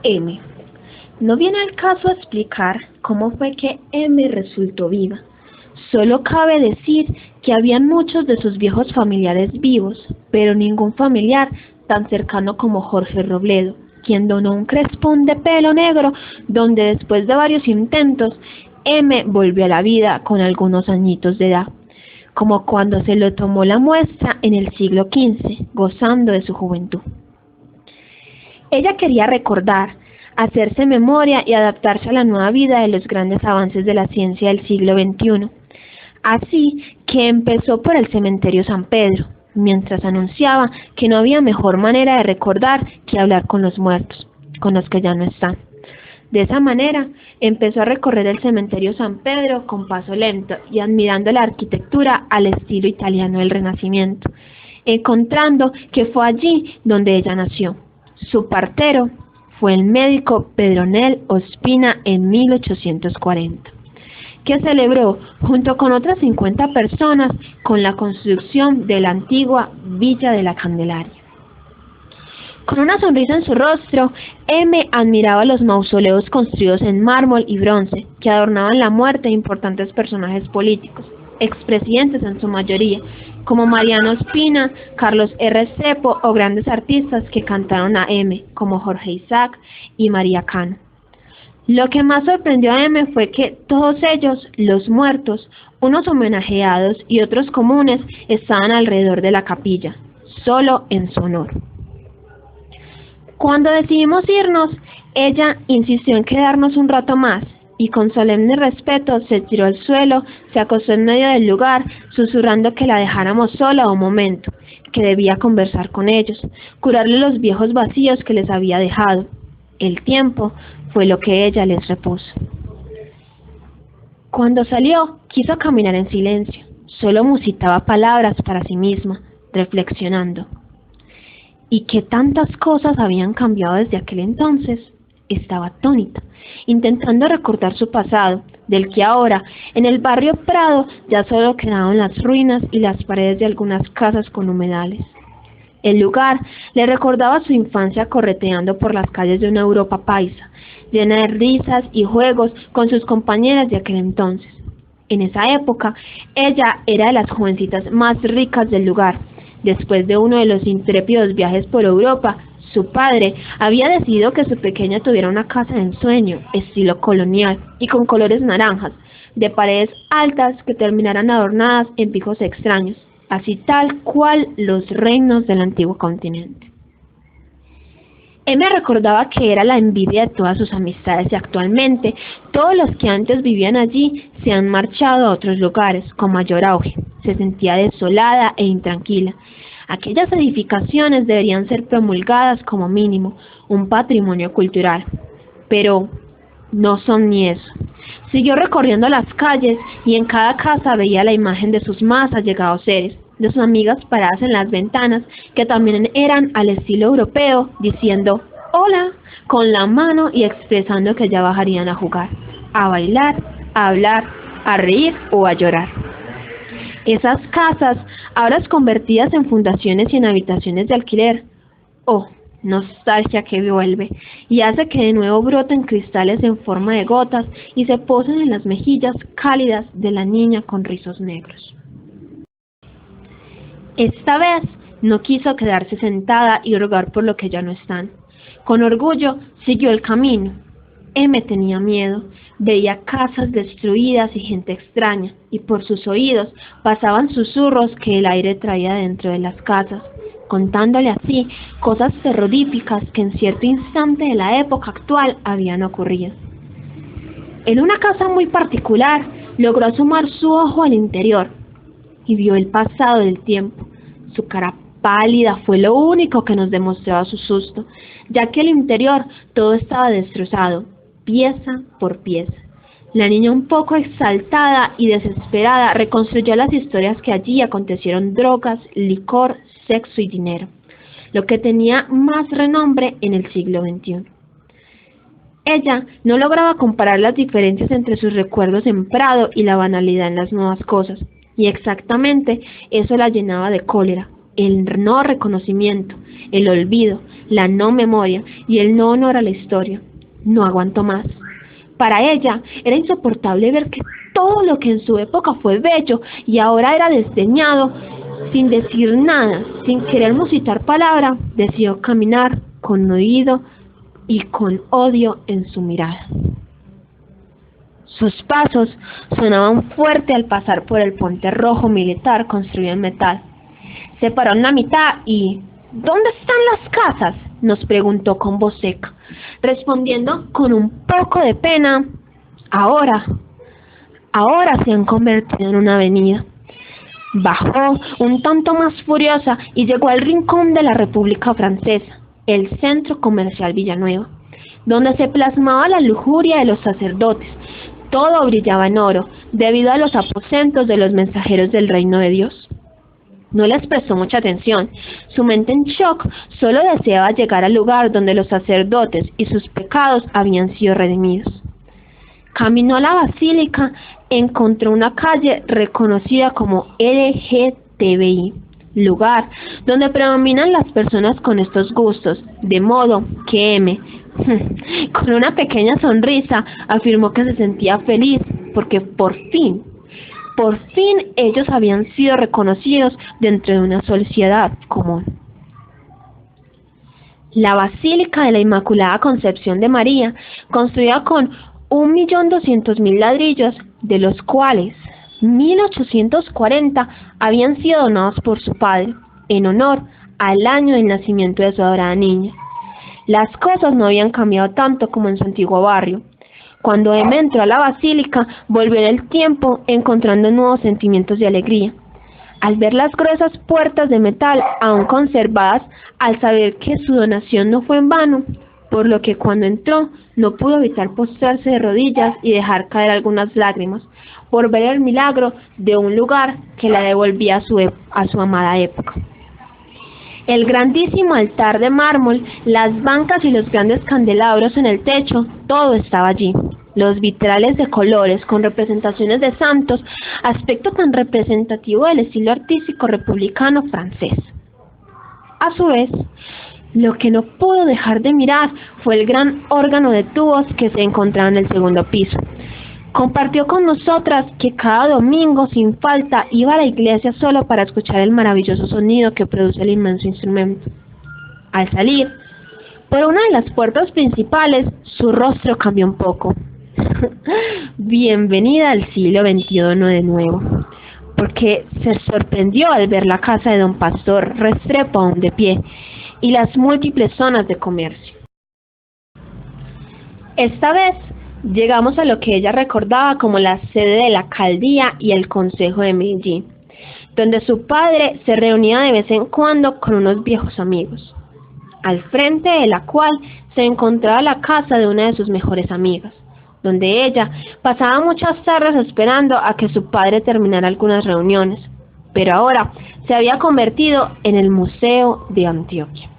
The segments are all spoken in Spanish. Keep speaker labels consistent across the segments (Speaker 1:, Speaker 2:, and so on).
Speaker 1: M. No viene al caso explicar cómo fue que M resultó viva. Solo cabe decir que habían muchos de sus viejos familiares vivos, pero ningún familiar tan cercano como Jorge Robledo, quien donó un crespón de pelo negro donde después de varios intentos, M volvió a la vida con algunos añitos de edad, como cuando se lo tomó la muestra en el siglo XV, gozando de su juventud. Ella quería recordar, hacerse memoria y adaptarse a la nueva vida de los grandes avances de la ciencia del siglo XXI. Así que empezó por el cementerio San Pedro, mientras anunciaba que no había mejor manera de recordar que hablar con los muertos, con los que ya no están. De esa manera, empezó a recorrer el cementerio San Pedro con paso lento y admirando la arquitectura al estilo italiano del Renacimiento, encontrando que fue allí donde ella nació. Su partero fue el médico Pedronel Ospina en 1840, que celebró junto con otras 50 personas con la construcción de la antigua Villa de la Candelaria. Con una sonrisa en su rostro, M admiraba los mausoleos construidos en mármol y bronce que adornaban la muerte de importantes personajes políticos, expresidentes en su mayoría, como Mariano Ospina, Carlos Restrepo o grandes artistas que cantaron a M, como Jorge Isaac y María Cano. Lo que más sorprendió a M fue que todos ellos, los muertos, unos homenajeados y otros comunes, estaban alrededor de la capilla, solo en su honor. Cuando decidimos irnos, ella insistió en quedarnos un rato más, y con solemne respeto se tiró al suelo, se acostó en medio del lugar, susurrando que la dejáramos sola un momento, que debía conversar con ellos, curarle los viejos vacíos que les había dejado. El tiempo fue lo que ella les repuso. Cuando salió, quiso caminar en silencio, solo musitaba palabras para sí misma, reflexionando. ¿Y qué tantas cosas habían cambiado desde aquel entonces? Estaba atónita, intentando recordar su pasado, del que ahora, en el barrio Prado, ya solo quedaban las ruinas y las paredes de algunas casas con humedales. El lugar le recordaba su infancia correteando por las calles de una Europa paisa, llena de risas y juegos con sus compañeras de aquel entonces. En esa época, ella era de las jovencitas más ricas del lugar. Después de uno de los intrépidos viajes por Europa, su padre había decidido que su pequeña tuviera una casa de ensueño, estilo colonial y con colores naranjas, de paredes altas que terminaran adornadas en picos extraños, así tal cual los reinos del antiguo continente. M recordaba que era la envidia de todas sus amistades y actualmente todos los que antes vivían allí se han marchado a otros lugares con mayor auge. Se sentía desolada e intranquila. Aquellas edificaciones deberían ser promulgadas como mínimo, un patrimonio cultural. Pero no son ni eso. Siguió recorriendo las calles y en cada casa veía la imagen de sus más allegados seres, de sus amigas paradas en las ventanas, que también eran al estilo europeo, diciendo hola con la mano y expresando que ya bajarían a jugar, a bailar, a hablar, a reír o a llorar. Esas casas, ahora convertidas en fundaciones y en habitaciones de alquiler. Oh, nostalgia que vuelve y hace que de nuevo broten cristales en forma de gotas y se posen en las mejillas cálidas de la niña con rizos negros. Esta vez no quiso quedarse sentada y rogar por lo que ya no están. Con orgullo siguió el camino. M tenía miedo, veía casas destruidas y gente extraña, y por sus oídos pasaban susurros que el aire traía dentro de las casas, contándole así cosas terroríficas que en cierto instante de la época actual habían ocurrido. En una casa muy particular logró asomar su ojo al interior y vio el pasado del tiempo. Su cara pálida fue lo único que nos demostraba su susto, ya que el interior todo estaba destrozado, pieza por pieza. La niña, un poco exaltada y desesperada, reconstruyó las historias que allí acontecieron: drogas, licor, sexo y dinero, lo que tenía más renombre en el siglo XXI. Ella no lograba comparar las diferencias entre sus recuerdos en Prado y la banalidad en las nuevas cosas, y exactamente eso la llenaba de cólera. el no reconocimiento, el olvido, la no memoria y el no honor a la historia. No aguantó más. Para ella era insoportable ver que todo lo que en su época fue bello y ahora era desdeñado. Sin decir nada, sin querer musitar palabra, decidió caminar con oído y con odio en su mirada. Sus pasos sonaban fuerte al pasar por el puente rojo militar construido en metal. Se paró en la mitad y ¿dónde están las casas?, nos preguntó con voz seca, respondiendo con un poco de pena: ahora se han convertido en una avenida. Bajó un tanto más furiosa y llegó al rincón de la República Francesa, el centro comercial Villanueva, donde se plasmaba la lujuria de los sacerdotes. Todo brillaba en oro, debido a los aposentos de los mensajeros del reino de Dios. No les prestó mucha atención. Su mente en shock solo deseaba llegar al lugar donde los sacerdotes y sus pecados habían sido redimidos. Caminó a la basílica, encontró una calle reconocida como LGTBI, lugar donde predominan las personas con estos gustos, de modo que M, con una pequeña sonrisa, afirmó que se sentía feliz porque por fin ellos habían sido reconocidos dentro de una sociedad común. La Basílica de la Inmaculada Concepción de María, construida con 1.200.000 ladrillos, de los cuales 1.840 habían sido donados por su padre, en honor al año del nacimiento de su adorada niña. Las cosas no habían cambiado tanto como en su antiguo barrio. Cuando M entró a la basílica, volvió en el tiempo, encontrando nuevos sentimientos de alegría. Al ver las gruesas puertas de metal aún conservadas, al saber que su donación no fue en vano, por lo que cuando entró no pudo evitar postrarse de rodillas y dejar caer algunas lágrimas, por ver el milagro de un lugar que la devolvía a su amada época. El grandísimo altar de mármol, las bancas y los grandes candelabros en el techo, todo estaba allí. Los vitrales de colores con representaciones de santos, aspecto tan representativo del estilo artístico republicano francés. A su vez, lo que no pudo dejar de mirar fue el gran órgano de tubos que se encontraba en el segundo piso. Compartió con nosotras que cada domingo sin falta iba a la iglesia solo para escuchar el maravilloso sonido que produce el inmenso instrumento. Al salir por una de las puertas principales, su rostro cambió un poco. Bienvenida al siglo XXI de nuevo, porque se sorprendió al ver la casa de don Pastor Restrepo aún de pie y las múltiples zonas de comercio. Esta vez llegamos a lo que ella recordaba como la sede de la alcaldía y el consejo de Medellín, donde su padre se reunía de vez en cuando con unos viejos amigos, al frente de la cual se encontraba la casa de una de sus mejores amigas, donde ella pasaba muchas tardes esperando a que su padre terminara algunas reuniones, pero ahora se había convertido en el Museo de Antioquia.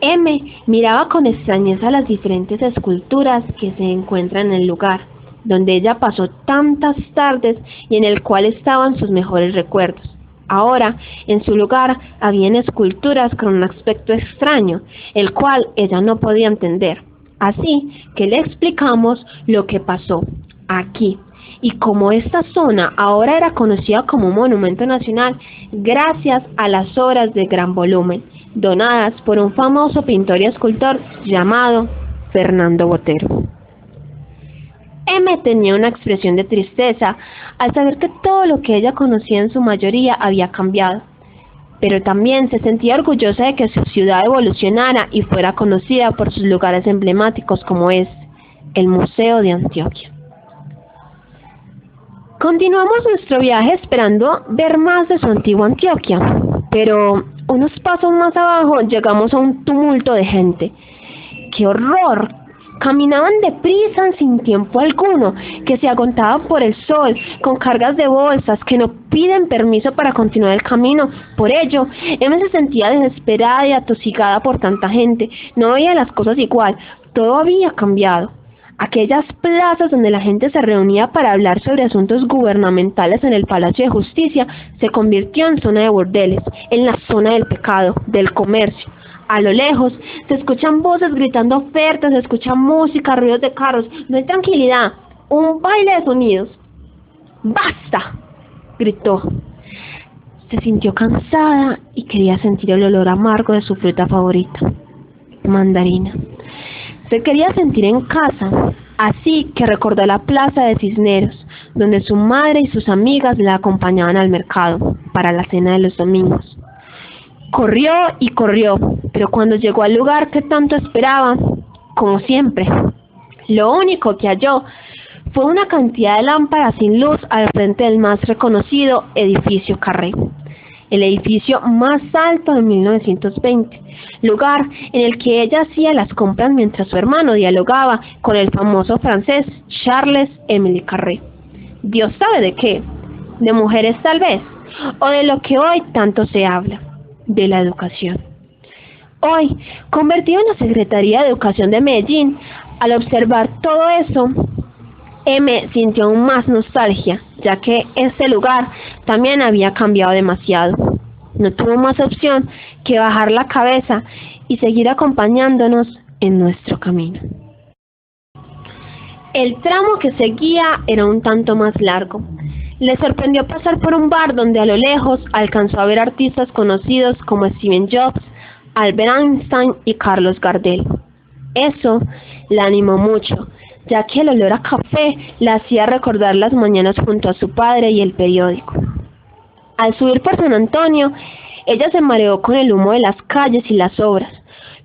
Speaker 1: M miraba con extrañeza las diferentes esculturas que se encuentran en el lugar donde ella pasó tantas tardes y en el cual estaban sus mejores recuerdos. Ahora, en su lugar, habían esculturas con un aspecto extraño, el cual ella no podía entender. Así que le explicamos lo que pasó aquí. Y como esta zona ahora era conocida como un monumento nacional, gracias a las obras de gran volumen, donadas por un famoso pintor y escultor llamado Fernando Botero. M tenía una expresión de tristeza al saber que todo lo que ella conocía en su mayoría había cambiado, pero también se sentía orgullosa de que su ciudad evolucionara y fuera conocida por sus lugares emblemáticos como el Museo de Antioquia. Continuamos nuestro viaje esperando ver más de su antigua Antioquia, pero unos pasos más abajo llegamos a un tumulto de gente. ¡Qué horror! Caminaban deprisa sin tiempo alguno, que se agotaban por el sol, con cargas de bolsas, que no piden permiso para continuar el camino. Por ello, Emma se sentía desesperada y atosigada por tanta gente. No veía las cosas igual, todo había cambiado. Aquellas plazas donde la gente se reunía para hablar sobre asuntos gubernamentales en el Palacio de Justicia se convirtió en zona de burdeles, en la zona del pecado, del comercio. A lo lejos se escuchan voces gritando ofertas, se escucha música, ruidos de carros. No hay tranquilidad, un baile de sonidos. ¡Basta!, gritó. Se sintió cansada y quería sentir el olor amargo de su fruta favorita, mandarina. Se quería sentir en casa, así que recordó la plaza de Cisneros, donde su madre y sus amigas la acompañaban al mercado para la cena de los domingos. Corrió y corrió, pero cuando llegó al lugar que tanto esperaba, como siempre, lo único que halló fue una cantidad de lámparas sin luz al frente del más reconocido edificio Carré, el edificio más alto de 1920, lugar en el que ella hacía las compras mientras su hermano dialogaba con el famoso francés Charles-Émile Carré. Dios sabe de qué, de mujeres tal vez, o de lo que hoy tanto se habla, de la educación. Hoy, convertido en la Secretaría de Educación de Medellín, al observar todo eso, M sintió aún más nostalgia, ya que este lugar también había cambiado demasiado. No tuvo más opción que bajar la cabeza y seguir acompañándonos en nuestro camino. El tramo que seguía era un tanto más largo. Le sorprendió pasar por un bar donde a lo lejos alcanzó a ver artistas conocidos como Steve Jobs, Albert Einstein y Carlos Gardel. Eso la animó mucho, ya que el olor a café la hacía recordar las mañanas junto a su padre y el periódico. Al subir por San Antonio, ella se mareó con el humo de las calles y las obras,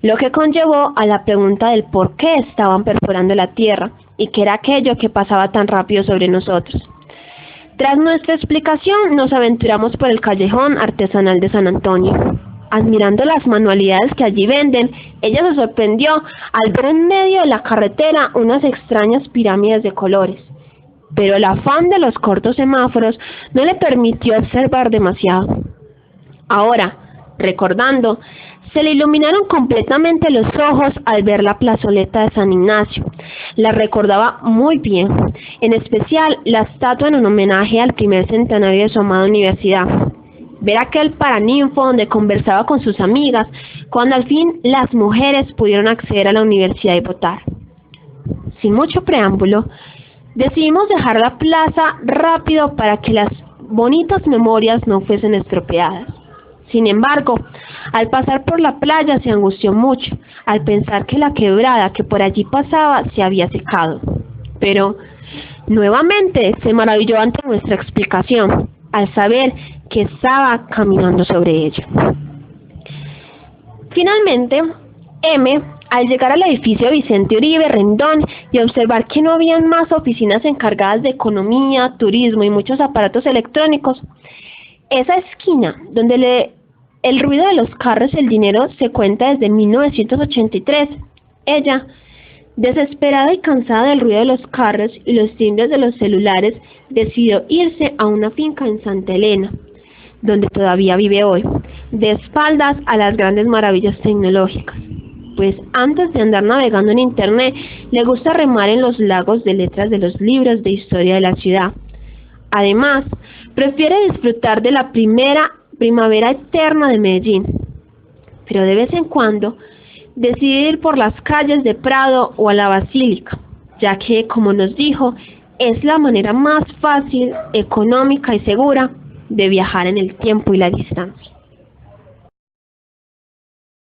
Speaker 1: lo que conllevó a la pregunta del por qué estaban perforando la tierra y qué era aquello que pasaba tan rápido sobre nosotros. Tras nuestra explicación, nos aventuramos por el callejón artesanal de San Antonio. Admirando las manualidades que allí venden, ella se sorprendió al ver en medio de la carretera unas extrañas pirámides de colores. Pero el afán de los cortos semáforos no le permitió observar demasiado. Ahora, recordando, se le iluminaron completamente los ojos al ver la plazoleta de San Ignacio. La recordaba muy bien, en especial la estatua en homenaje al primer centenario de su amada universidad. Ver aquel paraninfo donde conversaba con sus amigas, cuando al fin las mujeres pudieron acceder a la universidad y votar. Sin mucho preámbulo, decidimos dejar la plaza rápido para que las bonitas memorias no fuesen estropeadas. Sin embargo, al pasar por la playa se angustió mucho, al pensar que la quebrada que por allí pasaba se había secado. Pero, nuevamente, se maravilló ante nuestra explicación, al saber que estaba caminando sobre ella. Finalmente, M, al llegar al edificio Vicente Uribe Rendón y observar que no habían más oficinas encargadas de economía, turismo y muchos aparatos electrónicos, esa esquina donde el ruido de los carros y el dinero se cuenta desde 1983, ella, desesperada y cansada del ruido de los carros y los timbres de los celulares, decidió irse a una finca en Santa Elena, donde todavía vive hoy, de espaldas a las grandes maravillas tecnológicas. Pues antes de andar navegando en internet, le gusta remar en los lagos de letras de los libros de historia de la ciudad. Además, prefiere disfrutar de la primavera eterna de Medellín, pero de vez en cuando decide ir por las calles de Prado o a la Basílica, ya que, como nos dijo, es la manera más fácil, económica y segura de viajar en el tiempo y la distancia.